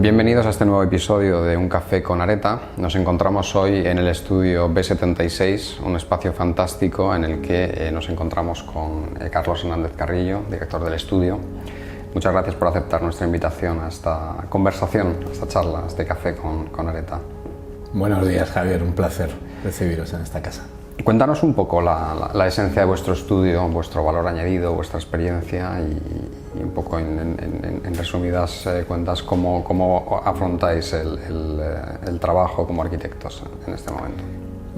Bienvenidos a este nuevo episodio de Un Café con Areta. Nos encontramos hoy en el estudio B76, un espacio fantástico en el que nos encontramos con Carlos Hernández Carrillo, director del estudio. Muchas gracias por aceptar nuestra invitación a esta conversación, a esta charla, a este Café con Areta. Buenos días, Javier, un placer recibiros en esta casa. Cuéntanos un poco la esencia de vuestro estudio, vuestro valor añadido, vuestra experiencia y un poco en resumidas cuentas cómo afrontáis el trabajo como arquitectos en este momento.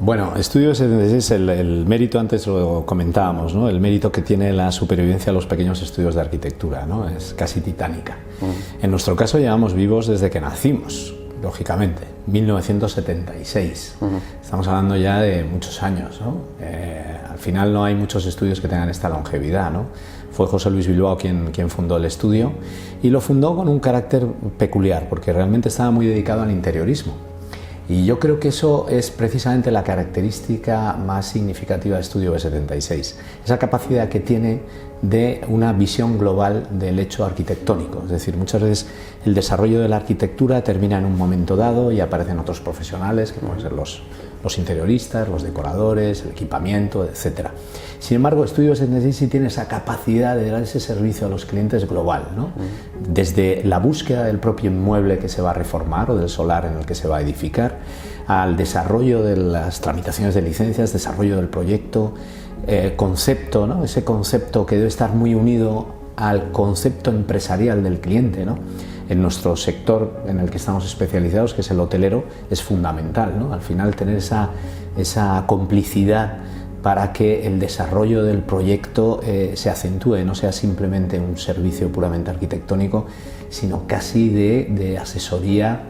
Bueno, Estudio 76, el mérito, antes lo comentábamos, ¿no? El mérito que tiene la supervivencia de los pequeños estudios de arquitectura, ¿no? Es casi titánica. En nuestro caso llevamos vivos desde que nacimos, lógicamente, 1976. Estamos hablando ya de muchos años, ¿no? Al final no hay muchos estudios que tengan esta longevidad, ¿no? Fue José Luis Bilbao quien fundó el estudio y lo fundó con un carácter peculiar porque realmente estaba muy dedicado al interiorismo. Y yo creo que eso es precisamente la característica más significativa de Estudio B76, esa capacidad que tiene de una visión global del hecho arquitectónico. Es decir, muchas veces el desarrollo de la arquitectura termina en un momento dado y aparecen otros profesionales, que pueden ser los interioristas, los decoradores, el equipamiento, etc. Sin embargo, Estudio B76 sí tiene esa capacidad de dar ese servicio a los clientes global, ¿no? Desde la búsqueda del propio inmueble que se va a reformar o del solar en el que se va a edificar, al desarrollo de las tramitaciones de licencias, desarrollo del proyecto, concepto, ¿no? Ese concepto que debe estar muy unido al concepto empresarial del cliente, ¿no? En nuestro sector en el que estamos especializados, que es el hotelero, es fundamental, ¿no? Al final tener esa complicidad para que el desarrollo del proyecto se acentúe, no sea simplemente un servicio puramente arquitectónico, sino casi de asesoría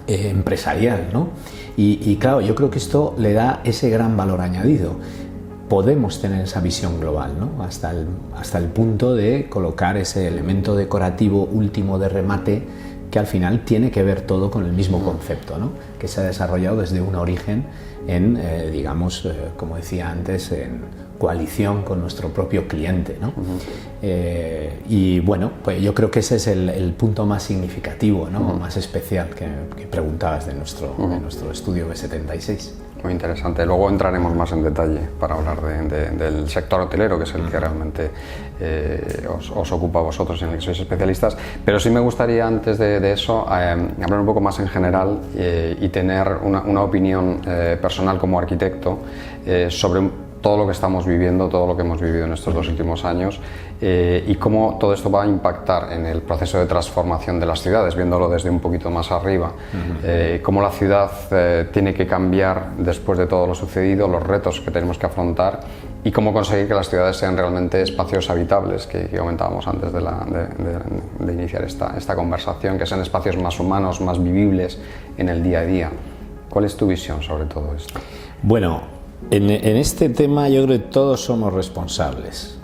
empresarial, ¿no? Y claro, yo creo que esto le da ese gran valor añadido. Podemos tener esa visión global, ¿no? hasta el punto de colocar ese elemento decorativo último de remate que al final tiene que ver todo con el mismo concepto, ¿no? Que se ha desarrollado desde un origen en, digamos, como decía antes, en coalición con nuestro propio cliente, ¿no? Y bueno, pues yo creo que ese es el punto más significativo, ¿no? Más especial que preguntabas de nuestro estudio B76. Muy interesante. Luego entraremos más en detalle para hablar del sector hotelero, que es el que realmente os ocupa a vosotros, en el que sois especialistas. Pero sí me gustaría, antes de eso, hablar un poco más en general y tener una opinión personal como arquitecto sobre todo lo que estamos viviendo, todo lo que hemos vivido en estos dos últimos años y cómo todo esto va a impactar en el proceso de transformación de las ciudades, viéndolo desde un poquito más arriba, cómo la ciudad tiene que cambiar después de todo lo sucedido, los retos que tenemos que afrontar y cómo conseguir que las ciudades sean realmente espacios habitables, que comentábamos antes de iniciar esta conversación, que sean espacios más humanos, más vivibles en el día a día. ¿Cuál es tu visión sobre todo esto? Bueno, en este tema yo creo que todos somos responsables.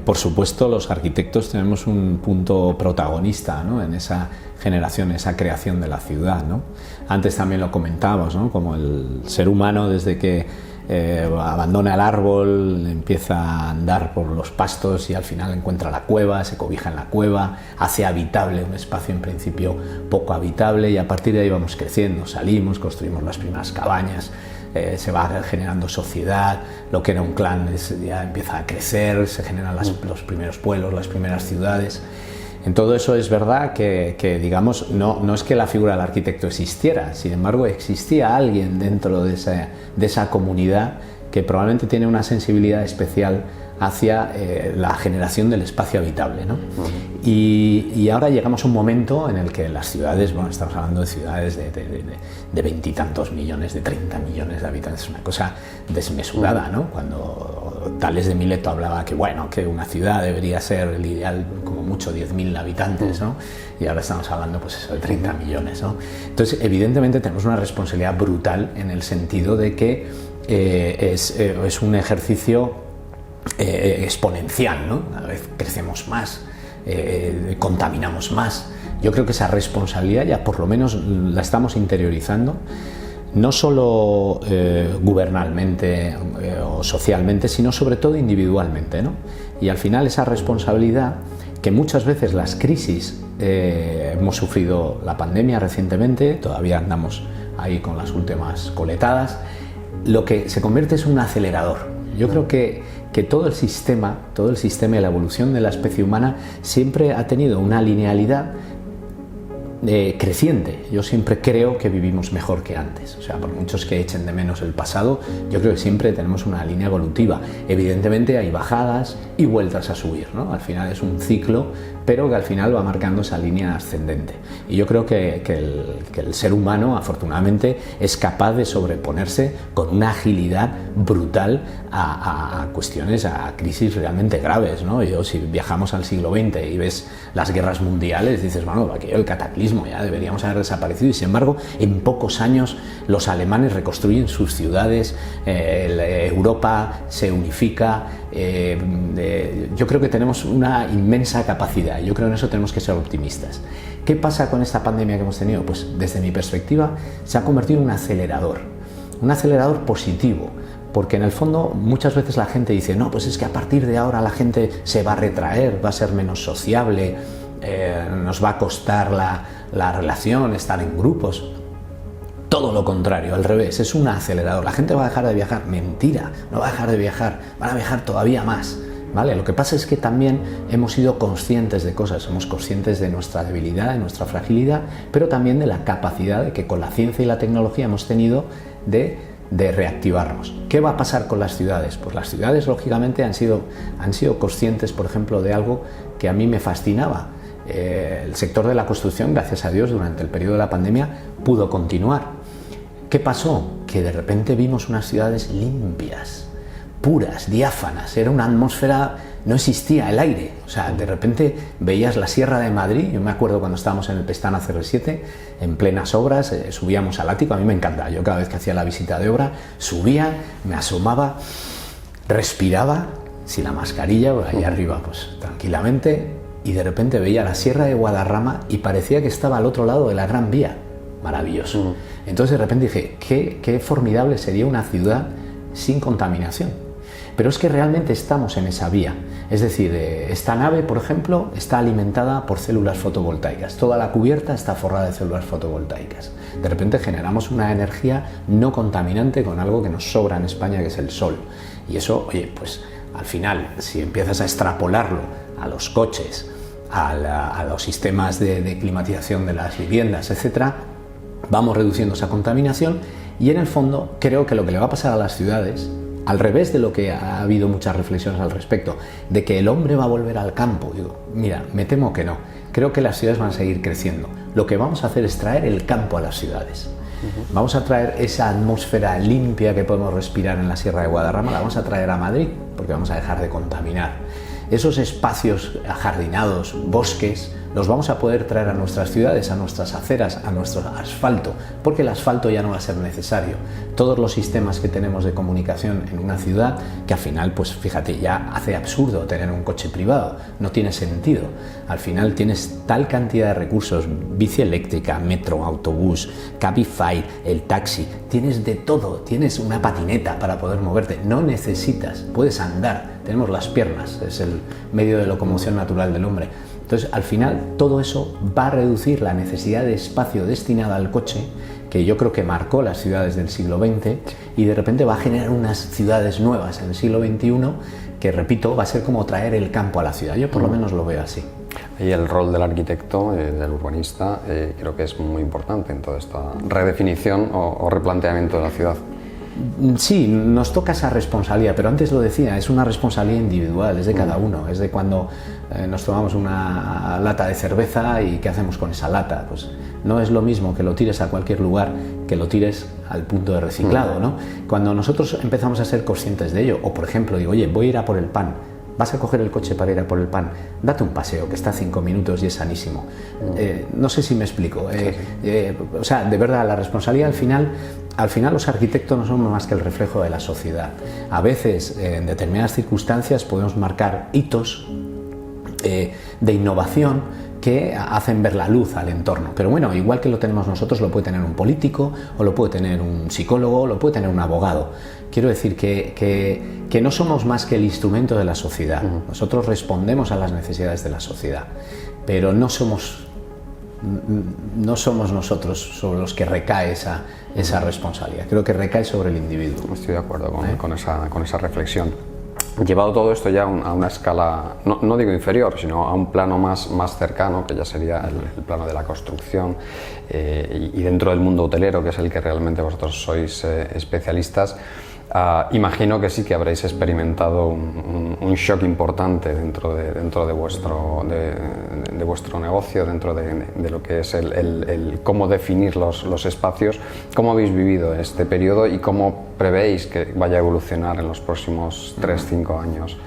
Por supuesto, los arquitectos tenemos un punto protagonista, ¿no? En esa generación, esa creación de la ciudad, ¿no? Antes también lo comentábamos, ¿no? Como el ser humano, desde que abandona el árbol, empieza a andar por los pastos y al final encuentra la cueva, se cobija en la cueva, hace habitable un espacio en principio poco habitable y a partir de ahí vamos creciendo, salimos, construimos las primeras cabañas. Se va generando sociedad, lo que era un clan ya empieza a crecer, se generan los primeros pueblos, las primeras ciudades. En todo eso es verdad que digamos, no es que la figura del arquitecto existiera, sin embargo existía alguien dentro de esa comunidad que probablemente tiene una sensibilidad especial hacia la generación del espacio habitable, ¿no? Y ahora llegamos a un momento en el que las ciudades, bueno, estamos hablando de ciudades de 20 y tantos millones, de 30 millones de habitantes, es una cosa desmesurada, ¿no? Cuando Tales de Mileto hablaba que, bueno, que una ciudad debería ser el ideal como mucho 10.000 habitantes, ¿no? Y ahora estamos hablando, pues eso, de 30 millones, ¿no? Entonces, evidentemente tenemos una responsabilidad brutal en el sentido de que es un ejercicio exponencial, ¿no? Cada vez crecemos más, contaminamos más. Yo creo que esa responsabilidad ya por lo menos la estamos interiorizando, no solo gubernamentalmente o socialmente, sino sobre todo individualmente, ¿no? Y al final esa responsabilidad que muchas veces las crisis hemos sufrido la pandemia recientemente, todavía andamos ahí con las últimas coletadas, lo que se convierte es un acelerador. Yo creo que todo el sistema y la evolución de la especie humana siempre ha tenido una linealidad creciente. Yo siempre creo que vivimos mejor que antes, o sea, por muchos que echen de menos el pasado, yo creo que siempre tenemos una línea evolutiva. Evidentemente hay bajadas y vueltas a subir, ¿no? Al final es un ciclo, pero que al final va marcando esa línea ascendente. Y yo creo que el ser humano, afortunadamente, es capaz de sobreponerse con una agilidad brutal a cuestiones, a crisis realmente graves, ¿no? Si viajamos al siglo XX y ves las guerras mundiales, dices, bueno, aquello el cataclismo, ya deberíamos haber desaparecido, y sin embargo, en pocos años los alemanes reconstruyen sus ciudades, Europa se unifica. Yo creo que tenemos una inmensa capacidad, yo creo en eso tenemos que ser optimistas. ¿Qué pasa con esta pandemia que hemos tenido? Pues desde mi perspectiva se ha convertido en un acelerador positivo, porque en el fondo muchas veces la gente dice, no, pues es que a partir de ahora la gente se va a retraer, va a ser menos sociable, nos va a costar la relación, estar en grupos. Todo lo contrario, al revés, es un acelerador. La gente va a dejar de viajar. Mentira, no va a dejar de viajar, van a viajar todavía más, ¿vale? Lo que pasa es que también hemos sido conscientes de cosas, somos conscientes de nuestra debilidad, de nuestra fragilidad, pero también de la capacidad de que con la ciencia y la tecnología hemos tenido de reactivarnos. ¿Qué va a pasar con las ciudades? Pues las ciudades, lógicamente, han sido conscientes, por ejemplo, de algo que a mí me fascinaba. El sector de la construcción, gracias a Dios, durante el periodo de la pandemia pudo continuar. ¿Qué pasó? Que de repente vimos unas ciudades limpias, puras, diáfanas, era una atmósfera, no existía el aire, o sea, de repente veías la Sierra de Madrid. Yo me acuerdo cuando estábamos en el Pestana CR7, en plenas obras, subíamos al ático, a mí me encantaba, yo cada vez que hacía la visita de obra, subía, me asomaba, respiraba, sin la mascarilla, pues ahí arriba, pues tranquilamente, y de repente veía la Sierra de Guadarrama y parecía que estaba al otro lado de la Gran Vía. Maravilloso. Entonces de repente dije, qué formidable sería una ciudad sin contaminación. Pero es que realmente estamos en esa vía. Es decir, esta nave, por ejemplo, está alimentada por células fotovoltaicas. Toda la cubierta está forrada de células fotovoltaicas. De repente generamos una energía no contaminante con algo que nos sobra en España, que es el sol. Y eso, oye, pues al final, si empiezas a extrapolarlo a los coches, a los sistemas de climatización de las viviendas, etcétera, vamos reduciendo esa contaminación. Y en el fondo creo que lo que le va a pasar a las ciudades, al revés de lo que ha habido muchas reflexiones al respecto, de que el hombre va a volver al campo, digo, mira, me temo que no. Creo que las ciudades van a seguir creciendo. Lo que vamos a hacer es traer el campo a las ciudades. Vamos a traer esa atmósfera limpia que podemos respirar en la Sierra de Guadarrama, la vamos a traer a Madrid, porque vamos a dejar de contaminar. Esos espacios ajardinados, bosques, los vamos a poder traer a nuestras ciudades, a nuestras aceras, a nuestro asfalto, porque el asfalto ya no va a ser necesario. Todos los sistemas que tenemos de comunicación en una ciudad, que al final, pues fíjate, ya hace absurdo tener un coche privado, no tiene sentido. Al final tienes tal cantidad de recursos, bici eléctrica, metro, autobús, Cabify, el taxi, tienes de todo, tienes una patineta para poder moverte, no necesitas, puedes andar, tenemos las piernas, es el medio de locomoción natural del hombre. Entonces, al final, todo eso va a reducir la necesidad de espacio destinado al coche, que yo creo que marcó las ciudades del siglo XX, y de repente va a generar unas ciudades nuevas en el siglo XXI, que, repito, va a ser como traer el campo a la ciudad. Yo por lo menos lo veo así. Y el rol del arquitecto, del urbanista, creo que es muy importante en toda esta redefinición o replanteamiento de la ciudad. Sí, nos toca esa responsabilidad, pero antes lo decía, es una responsabilidad individual, es de cada uno, es de cuando nos tomamos una lata de cerveza y ¿qué hacemos con esa lata? Pues no es lo mismo que lo tires a cualquier lugar que lo tires al punto de reciclado, ¿no? Cuando nosotros empezamos a ser conscientes de ello, o por ejemplo digo, oye, voy a ir a por el pan, vas a coger el coche para ir a por el pan, date un paseo que está a 5 minutos y es sanísimo. No sé si me explico. O sea, de verdad, la responsabilidad al final los arquitectos no somos más que el reflejo de la sociedad. A veces, en determinadas circunstancias, podemos marcar hitos de innovación que hacen ver la luz al entorno. Pero bueno, igual que lo tenemos nosotros, lo puede tener un político, o lo puede tener un psicólogo, o lo puede tener un abogado. Quiero decir que no somos más que el instrumento de la sociedad. Nosotros respondemos a las necesidades de la sociedad, pero no somos no somos nosotros sobre los que recae esa responsabilidad. Creo que recae sobre el individuo. Estoy de acuerdo con esa reflexión. Llevado todo esto ya a una escala, no digo inferior, sino a un plano más cercano, que ya sería el plano de la construcción, y dentro del mundo hotelero, que es el que realmente vosotros sois especialistas, imagino que sí que habréis experimentado un shock importante dentro de vuestro negocio, dentro de lo que es el cómo definir los espacios. ¿Cómo habéis vivido este periodo y cómo prevéis que vaya a evolucionar en los próximos 3-5 años?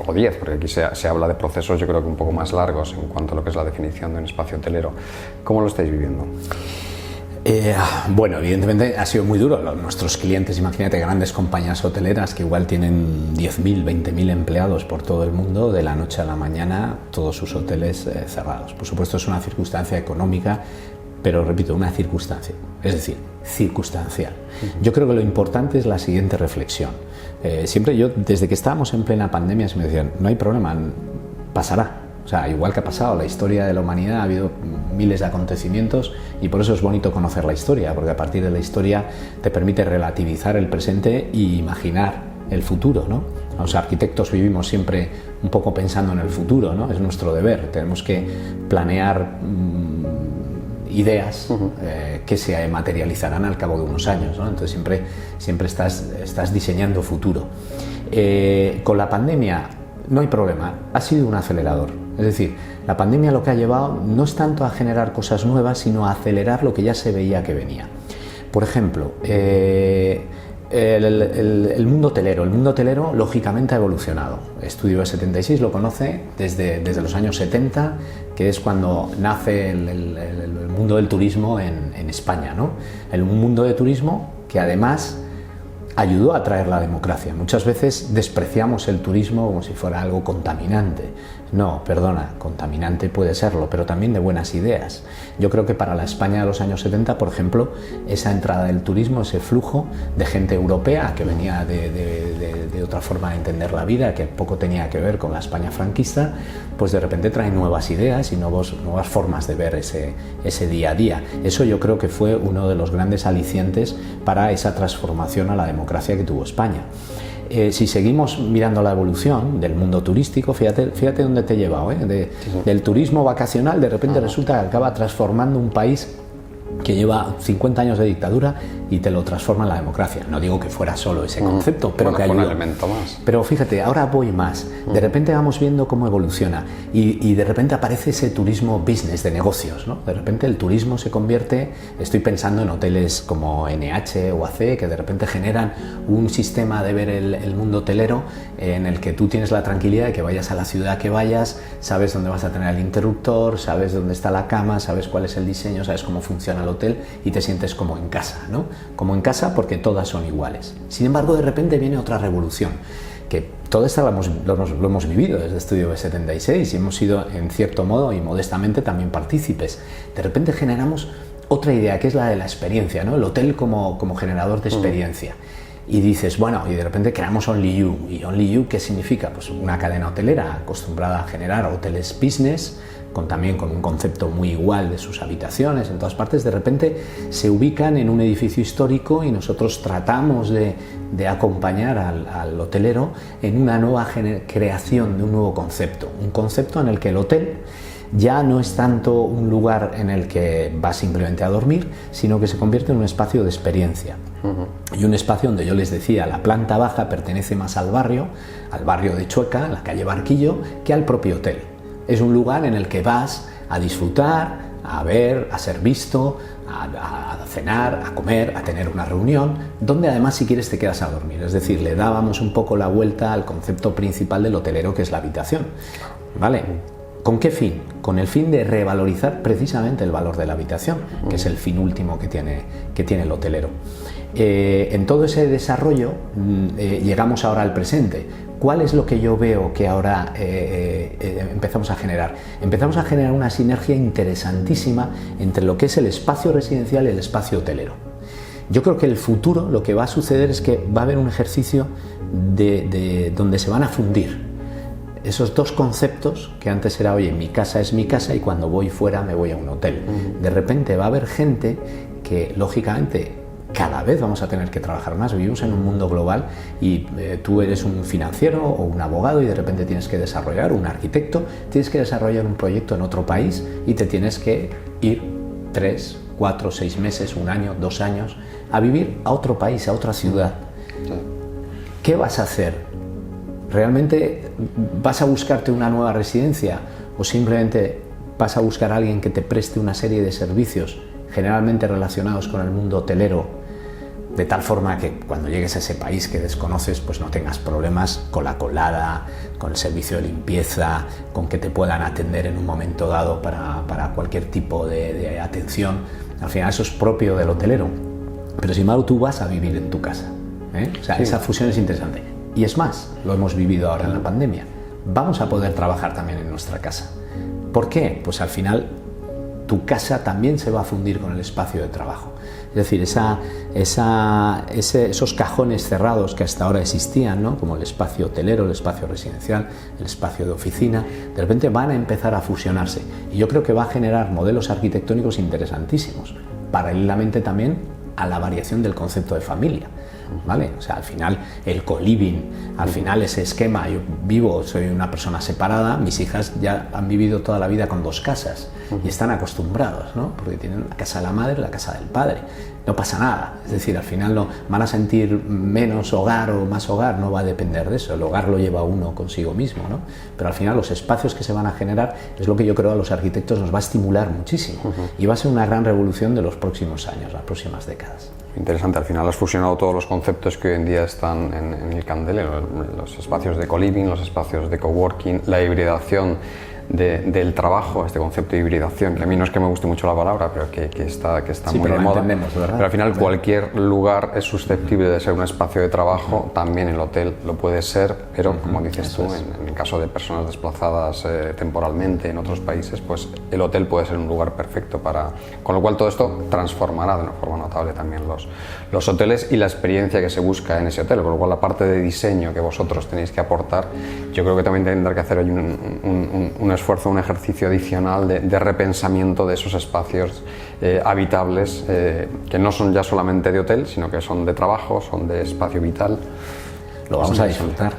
O 10, porque aquí se habla de procesos yo creo que un poco más largos en cuanto a lo que es la definición de un espacio hotelero. ¿Cómo lo estáis viviendo? Bueno, evidentemente ha sido muy duro. Nuestros clientes, imagínate, grandes compañías hoteleras que igual tienen 10.000, 20.000 empleados por todo el mundo, de la noche a la mañana todos sus hoteles cerrados. Por supuesto es una circunstancia económica, pero repito, una circunstancia, es decir, circunstancial. Yo creo que lo importante es la siguiente reflexión. Siempre yo, desde que estábamos en plena pandemia, se me decían, no hay problema, pasará. O sea, igual que ha pasado la historia de la humanidad, ha habido miles de acontecimientos y por eso es bonito conocer la historia, porque a partir de la historia te permite relativizar el presente e imaginar el futuro, ¿no? Los arquitectos vivimos siempre un poco pensando en el futuro, ¿no? Es nuestro deber, tenemos que planear ideas que se materializarán al cabo de unos años, ¿no? Entonces siempre estás diseñando futuro. Con la pandemia no hay problema, ha sido un acelerador. Es decir, la pandemia lo que ha llevado no es tanto a generar cosas nuevas, sino a acelerar lo que ya se veía que venía. Por ejemplo, el mundo hotelero. El mundo hotelero lógicamente ha evolucionado. Estudio 76 lo conoce desde los años 70, que es cuando nace el mundo del turismo en España, ¿no? Un mundo de turismo que además ayudó a traer la democracia. Muchas veces despreciamos el turismo como si fuera algo contaminante. No, perdona, contaminante puede serlo, pero también de buenas ideas. Yo creo que para la España de los años 70, por ejemplo, esa entrada del turismo, ese flujo de gente europea que venía de otra forma de entender la vida, que poco tenía que ver con la España franquista, pues de repente trae nuevas ideas y nuevas formas de ver ese día a día. Eso yo creo que fue uno de los grandes alicientes para esa transformación a la democracia que tuvo España. Si seguimos mirando la evolución del mundo turístico, fíjate dónde te he llevado, del turismo vacacional, de repente resulta que acaba transformando un país que lleva 50 años de dictadura y te lo transforma en la democracia. No digo que fuera solo ese concepto, pero que ayudó. Un elemento más. Pero fíjate, ahora voy más. De repente vamos viendo cómo evoluciona y de repente aparece ese turismo business de negocios, ¿no? De repente el turismo se convierte, estoy pensando en hoteles como NH o AC, que de repente generan un sistema de ver el mundo hotelero en el que tú tienes la tranquilidad de que vayas a la ciudad que vayas, sabes dónde vas a tener el interruptor, sabes dónde está la cama, sabes cuál es el diseño, sabes cómo funciona el hotel y te sientes como en casa, ¿no? Como en casa porque todas son iguales. Sin embargo, de repente viene otra revolución, que todo esto lo hemos vivido desde Estudio B76 y hemos sido, en cierto modo y modestamente, también partícipes. De repente generamos otra idea, que es la de la experiencia, ¿no? El hotel como generador de experiencia. Y dices, bueno, y de repente creamos Only You. ¿Y Only You qué significa? Pues una cadena hotelera acostumbrada a generar hoteles business, también con un concepto muy igual de sus habitaciones en todas partes. De repente se ubican en un edificio histórico y nosotros tratamos de acompañar al hotelero en una nueva creación de un nuevo concepto. Un concepto en el que el hotel ya no es tanto un lugar en el que vas simplemente a dormir, sino que se convierte en un espacio de experiencia. Y un espacio donde yo les decía, la planta baja pertenece más al barrio de Chueca, la calle Barquillo, que al propio hotel. Es un lugar en el que vas a disfrutar, a ver, a ser visto, a cenar, a comer, a tener una reunión, donde además si quieres te quedas a dormir. Es decir, le dábamos un poco la vuelta al concepto principal del hotelero, que es la habitación. ¿Vale? ¿Con qué fin? Con el fin de revalorizar precisamente el valor de la habitación, que es el fin último que tiene el hotelero. En todo ese desarrollo llegamos ahora al presente. ¿Cuál es lo que yo veo que ahora empezamos a generar? Empezamos a generar una sinergia interesantísima entre lo que es el espacio residencial y el espacio hotelero. Yo creo que el futuro, lo que va a suceder es que va a haber un ejercicio donde se van a fundir esos dos conceptos que antes era, oye, mi casa es mi casa y cuando voy fuera me voy a un hotel. De repente va a haber gente que, lógicamente, cada vez vamos a tener que trabajar más. Vivimos en un mundo global y tú eres un financiero o un abogado y de repente tienes que desarrollar, un arquitecto, tienes que desarrollar un proyecto en otro país y te tienes que ir 3, 4, 6 meses, 1 año, 2 años a vivir a otro país, a otra ciudad. ¿Qué vas a hacer? ¿Realmente vas a buscarte una nueva residencia o simplemente vas a buscar a alguien que te preste una serie de servicios generalmente relacionados con el mundo hotelero, de tal forma que cuando llegues a ese país que desconoces pues no tengas problemas con la colada, con el servicio de limpieza, con que te puedan atender en un momento dado para cualquier tipo de atención? Al final eso es propio del hotelero, pero sin embargo tú vas a vivir en tu casa, ¿eh? O sea, esa fusión es interesante. Y es más, lo hemos vivido ahora en la pandemia. Vamos a poder trabajar también en nuestra casa. ¿Por qué? Pues al final tu casa también se va a fundir con el espacio de trabajo. Es decir, esos cajones cerrados que hasta ahora existían, ¿no? Como el espacio hotelero, el espacio residencial, el espacio de oficina, de repente van a empezar a fusionarse. Y yo creo que va a generar modelos arquitectónicos interesantísimos, paralelamente también a la variación del concepto de familia. ¿Vale? O sea, al final el co-living, al final ese esquema, yo soy una persona separada, mis hijas ya han vivido toda la vida con 2 casas y están acostumbrados, ¿no? Porque tienen la casa de la madre y la casa del padre, no pasa nada, es decir, al final no van a sentir menos hogar o más hogar, no va a depender de eso, el hogar lo lleva uno consigo mismo, ¿no? Pero al final los espacios que se van a generar es lo que yo creo a los arquitectos nos va a estimular muchísimo y va a ser una gran revolución de los próximos años, las próximas décadas. Interesante, al final has fusionado todos los conceptos que hoy en día están en el candelero, los espacios de co-living, los espacios de coworking, la hibridación del trabajo, este concepto de hibridación, que a mí no es que me guste mucho la palabra, pero que está sí, muy de moda. Pero al final cualquier lugar es susceptible de ser un espacio de trabajo, también el hotel lo puede ser, pero como dices tú, en el caso de personas desplazadas temporalmente en otros países, pues el hotel puede ser un lugar perfecto para... Con lo cual todo esto transformará de una forma notable también los hoteles y la experiencia que se busca en ese hotel, con lo cual la parte de diseño que vosotros tenéis que aportar, yo creo que también tendrá que hacer hoy un esfuerzo, un ejercicio adicional de repensamiento de esos espacios habitables que no son ya solamente de hotel, sino que son de trabajo, son de espacio vital. Lo vamos a disfrutar.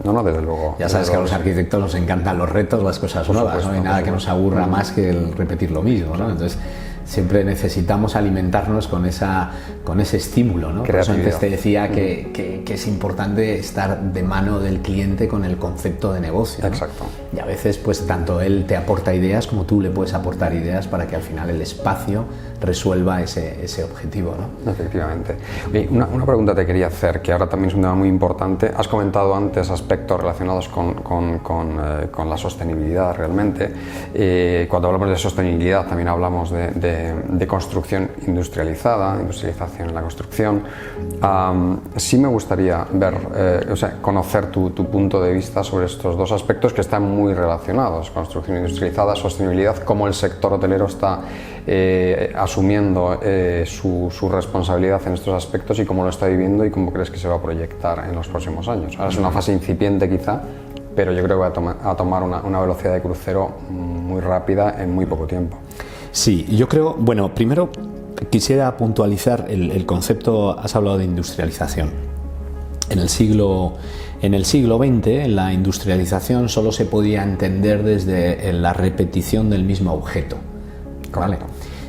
No, desde luego. Ya sabes que a los arquitectos nos encantan los retos, las cosas nuevas, no hay nada que nos aburra más que el repetir lo mismo, ¿no? Entonces siempre necesitamos alimentarnos con ese estímulo, ¿no? Por eso antes te decía que es importante estar de mano del cliente con el concepto de negocio, ¿no? Exacto. Y a veces pues tanto él te aporta ideas como tú le puedes aportar ideas para que al final el espacio resuelva ese objetivo, ¿no? Efectivamente. Oye, una pregunta te quería hacer, que ahora también es un tema muy importante. Has comentado antes aspectos relacionados con la sostenibilidad realmente. Cuando hablamos de sostenibilidad también hablamos de construcción industrializada, industrialización en la construcción. Sí me gustaría conocer tu punto de vista sobre estos dos aspectos que están muy relacionados, construcción industrializada, sostenibilidad, cómo el sector hotelero está asumiendo su responsabilidad en estos aspectos y cómo lo está viviendo y cómo crees que se va a proyectar en los próximos años. Ahora es una fase incipiente quizá, pero yo creo que va a tomar una velocidad de crucero muy rápida en muy poco tiempo. Sí, yo creo, bueno, primero quisiera puntualizar el concepto, has hablado de industrialización. En el siglo XX la industrialización solo se podía entender desde la repetición del mismo objeto, ¿vale?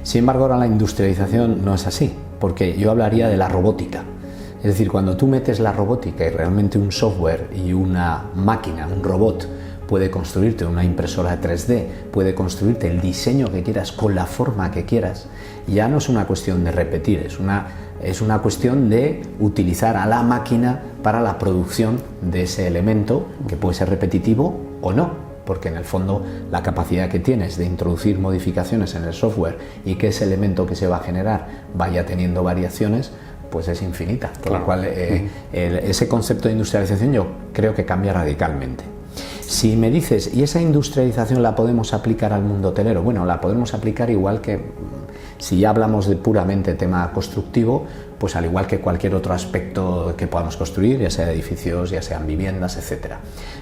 Sin embargo, ahora la industrialización no es así, porque yo hablaría de la robótica. Es decir, cuando tú metes la robótica y realmente un software y una máquina, un robot, puede construirte una impresora 3D, puede construirte el diseño que quieras con la forma que quieras, ya no es una cuestión de repetir, es una cuestión de utilizar a la máquina para la producción de ese elemento que puede ser repetitivo o no, porque en el fondo la capacidad que tienes de introducir modificaciones en el software y que ese elemento que se va a generar vaya teniendo variaciones, pues es infinita, por lo cual ese concepto de industrialización yo creo que cambia radicalmente. Si me dices, ¿y esa industrialización la podemos aplicar al mundo hotelero? Bueno, la podemos aplicar igual que, si ya hablamos de puramente tema constructivo, pues al igual que cualquier otro aspecto que podamos construir, ya sea edificios, ya sean viviendas, etcétera.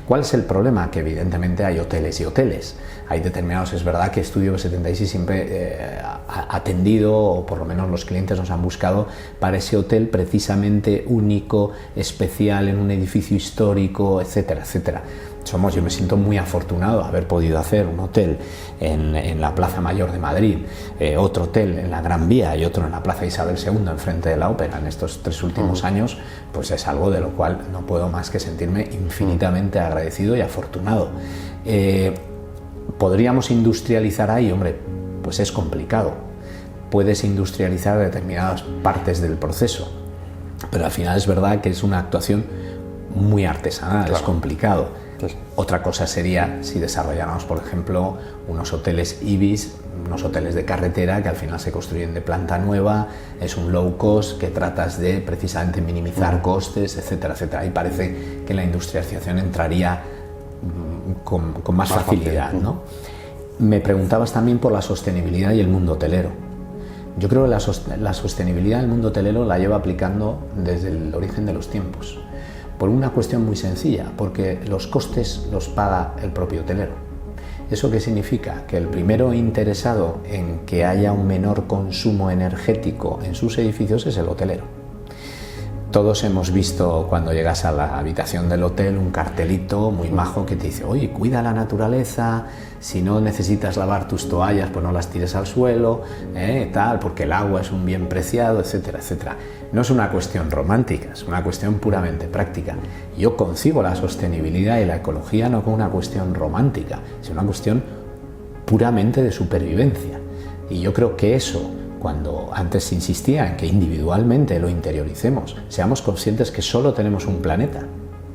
¿Cuál es el problema? Que evidentemente hay hoteles y hoteles. Hay determinados, es verdad que Estudio B76 siempre ha atendido, o por lo menos los clientes nos han buscado para ese hotel precisamente único, especial, en un edificio histórico, etcétera, etcétera. Yo me siento muy afortunado de haber podido hacer un hotel en la Plaza Mayor de Madrid, otro hotel en la Gran Vía y otro en la Plaza Isabel II, enfrente de la Ópera, en estos 3 últimos años, pues es algo de lo cual no puedo más que sentirme infinitamente agradecido y afortunado. ¿Podríamos industrializar ahí? Hombre, pues es complicado. Puedes industrializar determinadas partes del proceso, pero al final es verdad que es una actuación muy artesanal, claro. Es complicado. Otra cosa sería si desarrolláramos, por ejemplo, unos hoteles Ibis, unos hoteles de carretera que al final se construyen de planta nueva, es un low cost que tratas de precisamente minimizar costes, etcétera, etcétera. Ahí parece que la industrialización entraría con más facilidad, ¿no? Me preguntabas también por la sostenibilidad y el mundo hotelero. Yo creo que la sostenibilidad del mundo hotelero la lleva aplicando desde el origen de los tiempos. Por una cuestión muy sencilla, porque los costes los paga el propio hotelero. ¿Eso qué significa? Que el primero interesado en que haya un menor consumo energético en sus edificios es el hotelero. Todos hemos visto cuando llegas a la habitación del hotel un cartelito muy majo que te dice: oye, cuida la naturaleza, si no necesitas lavar tus toallas, pues no las tires al suelo, tal, porque el agua es un bien preciado, etcétera, etcétera. No es una cuestión romántica, es una cuestión puramente práctica. Yo concibo la sostenibilidad y la ecología no como una cuestión romántica, sino una cuestión puramente de supervivencia. Y yo creo que eso, cuando antes insistía en que individualmente lo interioricemos, seamos conscientes que solo tenemos un planeta,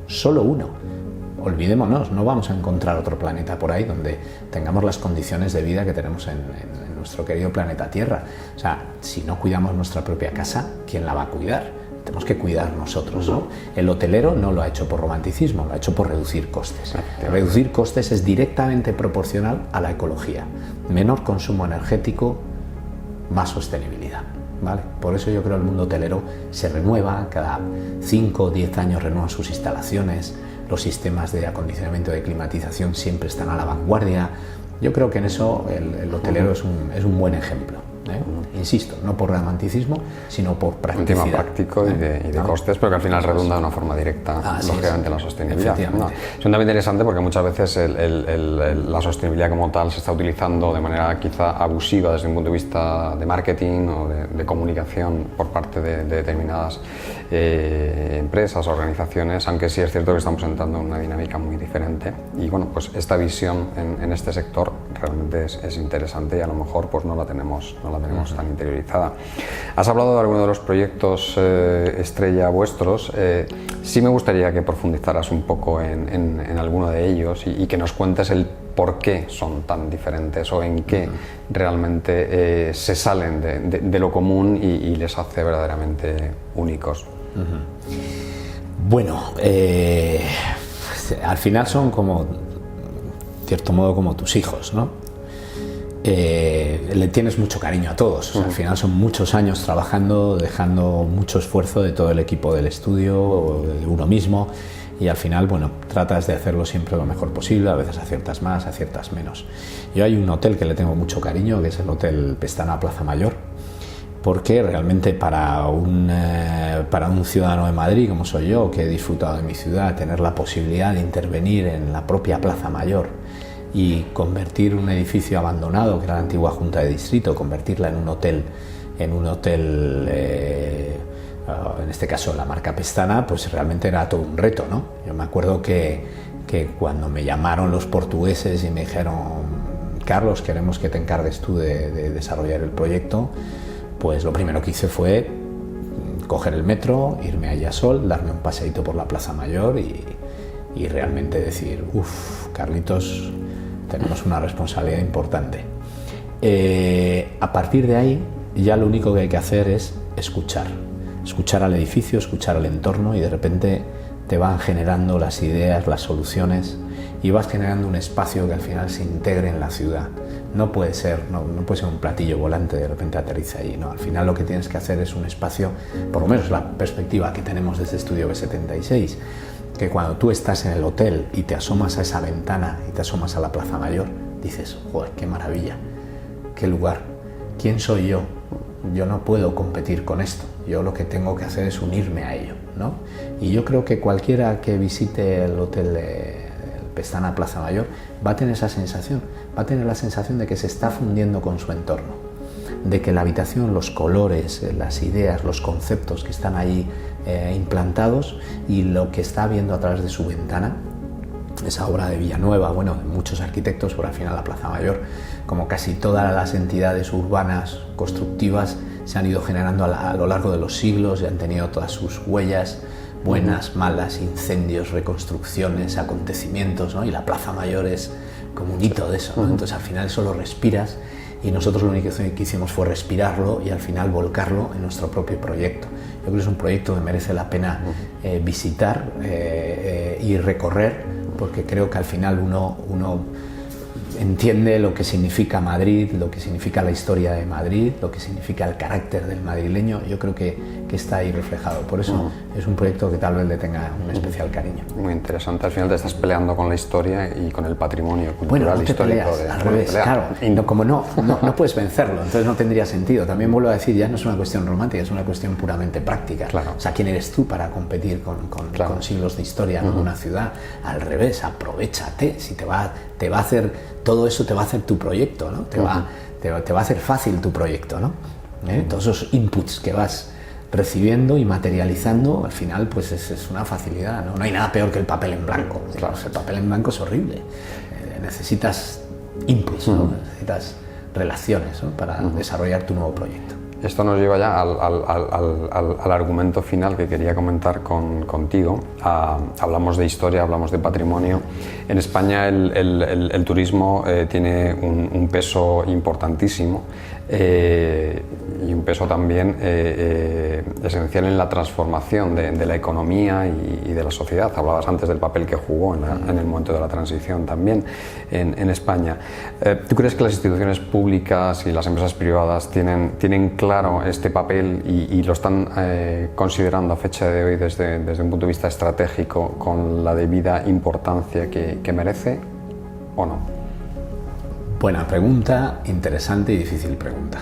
solo uno. Olvidémonos, no vamos a encontrar otro planeta por ahí donde tengamos las condiciones de vida que tenemos en nuestro querido planeta Tierra. O sea, si no cuidamos nuestra propia casa, ¿quién la va a cuidar? Tenemos que cuidar nosotros, ¿no? El hotelero no lo ha hecho por romanticismo, lo ha hecho por reducir costes. Reducir costes es directamente proporcional a la ecología. Menor consumo energético, más sostenibilidad, ¿vale? Por eso yo creo que el mundo hotelero se renueva, cada 5 o 10 años renuevan sus instalaciones, los sistemas de acondicionamiento y de climatización siempre están a la vanguardia. Yo creo que en eso el hotelero es un buen ejemplo, ¿eh? Insisto, no por romanticismo, sino por practicidad. Un tema práctico y de costes, pero que al final redunda de una forma directa, lógicamente, en la sostenibilidad. No, es un tema interesante porque muchas veces la sostenibilidad como tal se está utilizando de manera quizá abusiva desde un punto de vista de marketing o de comunicación por parte de determinadas empresas, organizaciones, aunque sí es cierto que estamos entrando en una dinámica muy diferente. Y bueno, pues esta visión en este sector realmente es interesante y a lo mejor pues no la tenemos tan interiorizada. Has hablado de algunos de los proyectos estrella vuestros. Sí me gustaría que profundizaras un poco en alguno de ellos y que nos cuentes el por qué son tan diferentes o en qué realmente se salen de lo común y les hace verdaderamente únicos. Bueno, al final son como, en cierto modo, como tus hijos, ¿no? Le tienes mucho cariño a todos. O sea, al final son muchos años trabajando, dejando mucho esfuerzo de todo el equipo del estudio o de uno mismo, y al final, bueno, tratas de hacerlo siempre lo mejor posible. A veces aciertas más, aciertas menos. Yo hay un hotel que le tengo mucho cariño, que es el Hotel Pestana Plaza Mayor, porque realmente para un ciudadano de Madrid como soy yo, que he disfrutado de mi ciudad, tener la posibilidad de intervenir en la propia Plaza Mayor y convertir un edificio abandonado, que era la antigua Junta de Distrito, convertirla en un hotel, en este caso la marca Pestana, pues realmente era todo un reto, ¿no? Yo me acuerdo que cuando me llamaron los portugueses y me dijeron: Carlos, queremos que te encargues tú de desarrollar el proyecto, pues lo primero que hice fue coger el metro, irme a Llasol, darme un paseíto por la Plaza Mayor y realmente decir: Carlitos, tenemos una responsabilidad importante. A partir de ahí, ya lo único que hay que hacer es escuchar al edificio, escuchar al entorno, y de repente te van generando las ideas, las soluciones, y vas generando un espacio que al final se integre en la ciudad. No puede ser un platillo volante de repente aterriza allí, no. Al final lo que tienes que hacer es un espacio, por lo menos la perspectiva que tenemos desde Estudio B76, que cuando tú estás en el hotel y te asomas a esa ventana y te asomas a la Plaza Mayor, dices, joder, qué maravilla, qué lugar, ¿quién soy yo? Yo no puedo competir con esto, yo lo que tengo que hacer es unirme a ello, ¿no? Y yo creo que cualquiera que visite el hotel de Pestana Plaza Mayor va a tener esa sensación, va a tener la sensación de que se está fundiendo con su entorno, de que la habitación, los colores, las ideas, los conceptos que están ahí implantados y lo que está viendo a través de su ventana, esa obra de Villanueva, bueno, de muchos arquitectos, por al final la Plaza Mayor, como casi todas las entidades urbanas constructivas, se han ido generando a lo largo de los siglos y han tenido todas sus huellas, buenas, malas, incendios, reconstrucciones, acontecimientos, ¿no? Y la Plaza Mayor es como un hito de eso, ¿no? Entonces al final eso lo respiras y nosotros lo único que hicimos fue respirarlo y al final volcarlo en nuestro propio proyecto. Yo creo que es un proyecto que merece la pena visitar y recorrer, porque creo que al final uno entiende lo que significa Madrid, lo que significa la historia de Madrid, lo que significa el carácter del madrileño. Yo creo que está ahí reflejado. Por eso es un proyecto que tal vez le tenga un especial cariño. Muy interesante. Al final te estás peleando con la historia y con el patrimonio cultural. Bueno, no te peleas, al revés, claro. Y como no puedes vencerlo, entonces no tendría sentido. También vuelvo a decir, ya no es una cuestión romántica, es una cuestión puramente práctica. Claro. O sea, ¿quién eres tú para competir con siglos de historia en una ciudad? Al revés, aprovéchate. Si te va a hacer todo eso, te va a hacer tu proyecto, ¿no? Te va a hacer fácil tu proyecto, ¿no? Todos esos inputs que vas recibiendo y materializando, al final pues es una facilidad, ¿no? No hay nada peor que el papel en blanco. Claro, el papel en blanco es horrible. Necesitas inputs, ¿no? Necesitas relaciones, ¿no? Para desarrollar tu nuevo proyecto. Esto nos lleva ya al argumento final que quería comentar contigo. Hablamos de historia, hablamos de patrimonio. En España el turismo tiene un peso importantísimo y un peso también esencial en la transformación de la economía y de la sociedad. Hablabas antes del papel que jugó en el momento de la transición también en España. ¿Tú crees que las instituciones públicas y las empresas privadas tienen claro este papel y lo están considerando a fecha de hoy desde un punto de vista estratégico con la debida importancia que merece o no? Buena pregunta, interesante y difícil pregunta.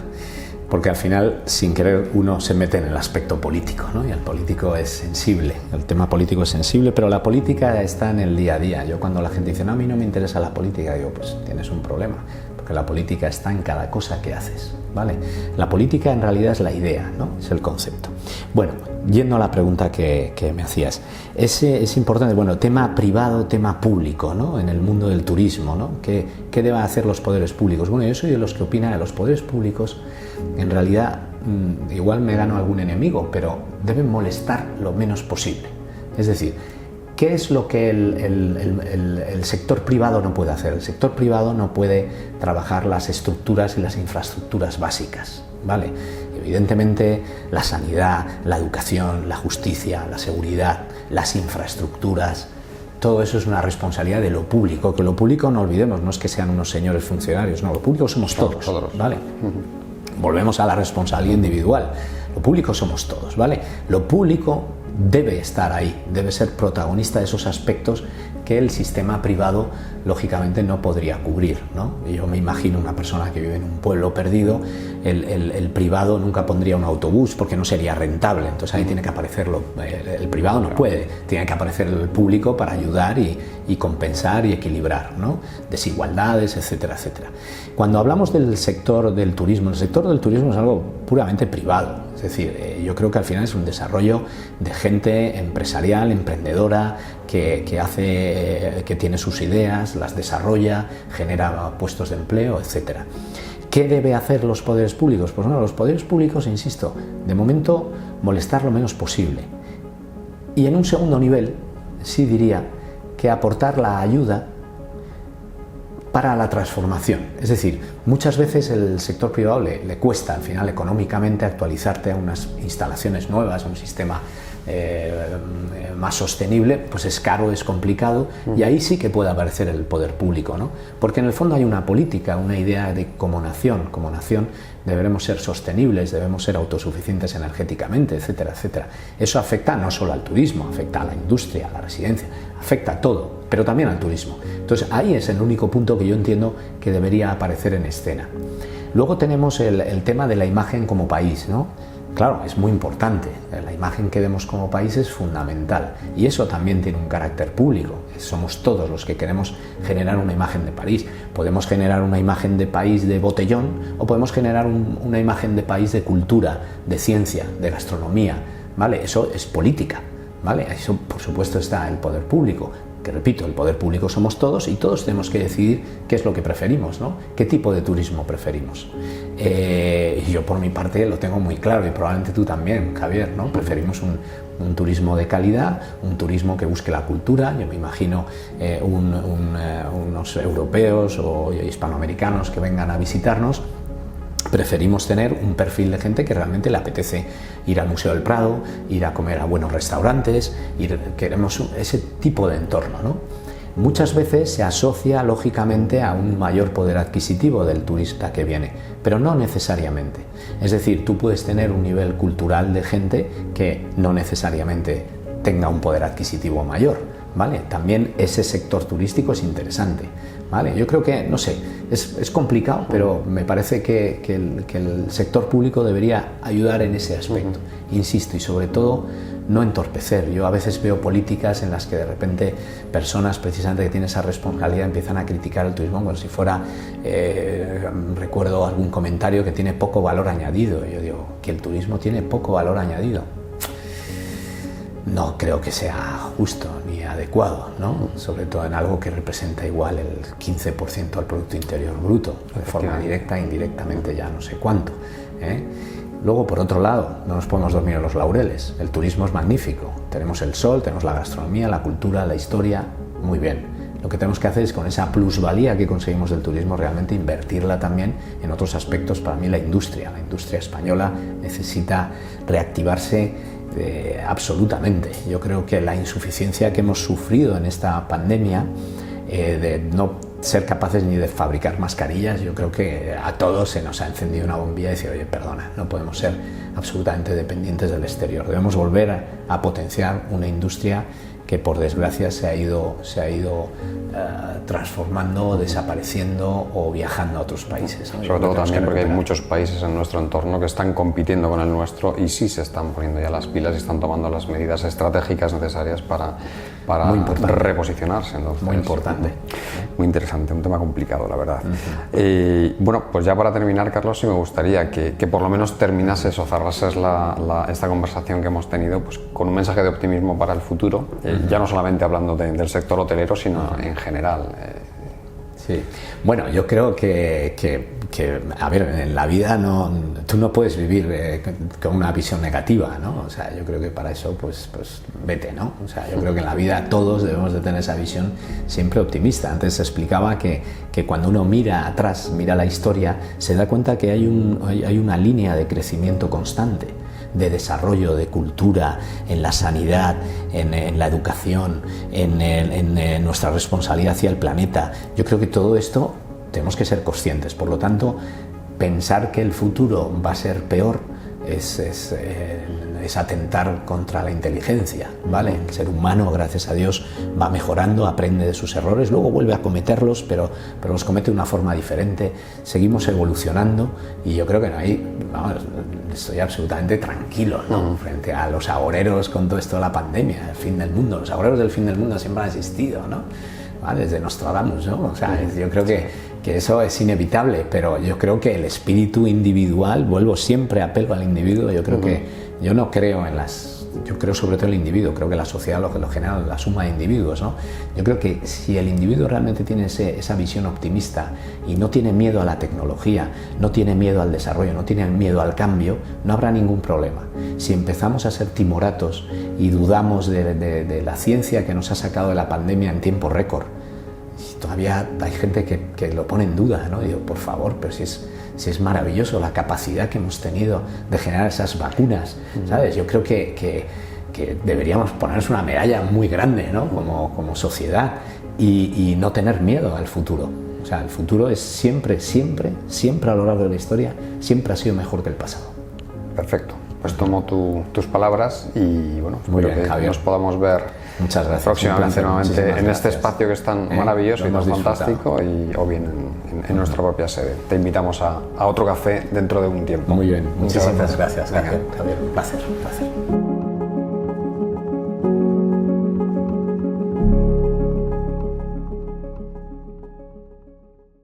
Porque al final, sin querer, uno se mete en el aspecto político, ¿no? Y el político es sensible, el tema político es sensible, pero la política está en el día a día. Yo cuando la gente dice, no, a mí no me interesa la política, digo, pues tienes un problema, porque la política está en cada cosa que haces, ¿vale? La política en realidad es la idea, ¿no? Es el concepto. Bueno, yendo a la pregunta que me hacías, es importante, bueno, tema privado, tema público, ¿no? En el mundo del turismo, ¿no? ¿Qué deben hacer los poderes públicos? Bueno, yo soy de los que opinan que los poderes públicos, en realidad, igual me gano algún enemigo, pero deben molestar lo menos posible. Es decir, ¿qué es lo que el sector privado no puede hacer? El sector privado no puede trabajar las estructuras y las infraestructuras básicas, ¿vale? Evidentemente, la sanidad, la educación, la justicia, la seguridad, las infraestructuras, todo eso es una responsabilidad de lo público, que lo público no olvidemos, no es que sean unos señores funcionarios, no, lo público somos todos, ¿vale? Volvemos a la responsabilidad individual, lo público somos todos, ¿vale? Lo público debe estar ahí, debe ser protagonista de esos aspectos que el sistema privado lógicamente no podría cubrir, ¿no? Yo me imagino una persona que vive en un pueblo perdido, el privado nunca pondría un autobús porque no sería rentable, entonces ahí tiene que aparecer el privado no puede, tiene que aparecer el público para ayudar y compensar y equilibrar, ¿no? Desigualdades, etcétera, etcétera. Cuando hablamos del sector del turismo, el sector del turismo es algo puramente privado. Es decir, yo creo que al final es un desarrollo de gente empresarial, emprendedora, que tiene sus ideas, las desarrolla, genera puestos de empleo, etc. ¿Qué debe hacer los poderes públicos? Pues bueno, los poderes públicos, insisto, de momento molestar lo menos posible. Y en un segundo nivel, sí diría que aportar la ayuda para la transformación. Es decir, muchas veces el sector privado le cuesta al final económicamente actualizarte a unas instalaciones nuevas, a un sistema más sostenible, pues es caro, es complicado, y ahí sí que puede aparecer el poder público, ¿no? Porque en el fondo hay una política, una idea de como nación deberemos ser sostenibles, debemos ser autosuficientes energéticamente, etcétera, etcétera. Eso afecta no solo al turismo, afecta a la industria, a la residencia, afecta a todo, pero también al turismo. Entonces ahí es el único punto que yo entiendo que debería aparecer en escena. Luego tenemos el tema de la imagen como país, ¿no? Claro, es muy importante, la imagen que demos como país es fundamental y eso también tiene un carácter público, somos todos los que queremos generar una imagen de París, podemos generar una imagen de país de botellón o podemos generar una imagen de país de cultura, de ciencia, de gastronomía, ¿vale? Eso es política, ¿vale? Eso por supuesto está el poder público, que repito, el poder público somos todos y todos tenemos que decidir qué es lo que preferimos, ¿no? ¿Qué tipo de turismo preferimos? Yo por mi parte lo tengo muy claro y probablemente tú también, Javier, ¿no? Preferimos un turismo de calidad, un turismo que busque la cultura. Yo me imagino unos europeos o hispanoamericanos que vengan a visitarnos. Preferimos tener un perfil de gente que realmente le apetece ir al Museo del Prado, ir a comer a buenos restaurantes, queremos ese tipo de entorno, ¿no? Muchas veces se asocia lógicamente a un mayor poder adquisitivo del turista que viene, pero no necesariamente. Es decir, tú puedes tener un nivel cultural de gente que no necesariamente tenga un poder adquisitivo mayor, ¿vale? También ese sector turístico es interesante, ¿vale? Yo creo que, no sé, es complicado, pero me parece que el sector público debería ayudar en ese aspecto, insisto, y sobre todo no entorpecer. Yo a veces veo políticas en las que de repente personas precisamente que tienen esa responsabilidad empiezan a criticar el turismo como si fuera, recuerdo algún comentario que tiene poco valor añadido. Yo digo que el turismo tiene poco valor añadido. No creo que sea justo ni adecuado, ¿no? Sobre todo en algo que representa igual el 15% del Producto Interior Bruto, de forma directa e indirectamente ya no sé cuánto, ¿eh? Luego, por otro lado, no nos podemos dormir en los laureles. El turismo es magnífico. Tenemos el sol, tenemos la gastronomía, la cultura, la historia, muy bien. Lo que tenemos que hacer es con esa plusvalía que conseguimos del turismo realmente invertirla también en otros aspectos. Para mí la industria española necesita reactivarse absolutamente. Yo creo que la insuficiencia que hemos sufrido en esta pandemia de no ser capaces ni de fabricar mascarillas, yo creo que a todos se nos ha encendido una bombilla y decir, oye, perdona, no podemos ser absolutamente dependientes del exterior. Debemos volver a potenciar una industria que por desgracia se ha ido transformando, desapareciendo o viajando a otros países, ¿no? Sobre todo también porque hay muchos países en nuestro entorno que están compitiendo con el nuestro y sí se están poniendo ya las pilas y están tomando las medidas estratégicas necesarias para reposicionarse. Entonces, muy importante. Muy interesante, un tema complicado, la verdad. Bueno, pues ya para terminar, Carlos, sí me gustaría que por lo menos terminases o cerrases esta conversación que hemos tenido pues, con un mensaje de optimismo para el futuro, ya no solamente hablando del sector hotelero, sino en general. Sí, bueno, yo creo que a ver, en la vida tú no puedes vivir con una visión negativa, ¿no? O sea, yo creo que para eso, pues vete, ¿no? O sea, yo creo que en la vida todos debemos de tener esa visión siempre optimista. Antes se explicaba que cuando uno mira atrás, mira la historia, se da cuenta que hay una línea de crecimiento constante, de desarrollo, de cultura, en la sanidad, en la educación, en nuestra responsabilidad hacia el planeta. Yo creo que todo esto tenemos que ser conscientes. Por lo tanto, pensar que el futuro va a ser peor es atentar contra la inteligencia, ¿vale? El ser humano, gracias a Dios, va mejorando, aprende de sus errores, luego vuelve a cometerlos, pero los comete de una forma diferente. Seguimos evolucionando y yo creo que estoy absolutamente tranquilo, ¿no? Frente a los agoreros con todo esto de la pandemia, el fin del mundo. Los agoreros del fin del mundo siempre han existido, ¿no? ¿Vale? Desde Nostradamus, ¿no? O sea, yo creo que eso es inevitable, pero yo creo que el espíritu individual, vuelvo siempre, apelo al individuo, yo creo que yo no creo yo creo sobre todo en el individuo, creo que la sociedad lo genera la suma de individuos, ¿no? Yo creo que si el individuo realmente tiene esa visión optimista y no tiene miedo a la tecnología, no tiene miedo al desarrollo, no tiene miedo al cambio, no habrá ningún problema. Si empezamos a ser timoratos y dudamos de la ciencia que nos ha sacado de la pandemia en tiempo récord, todavía hay gente que lo pone en duda, ¿no? Digo, por favor, pero si es maravilloso la capacidad que hemos tenido de generar esas vacunas, ¿sabes? Yo creo que que deberíamos ponernos una medalla muy grande, ¿no? Como sociedad y no tener miedo al futuro. O sea, el futuro es siempre a lo largo de la historia, siempre ha sido mejor que el pasado. Perfecto. Pues tomo tus palabras y bueno, espero que Javier. nos podamos ver próximamente nuevamente en este espacio que es tan maravilloso y tan fantástico o bien en nuestra propia sede. Te invitamos a otro café dentro de un tiempo. Muy bien, muchísimas Muchas gracias, Javier. Un placer.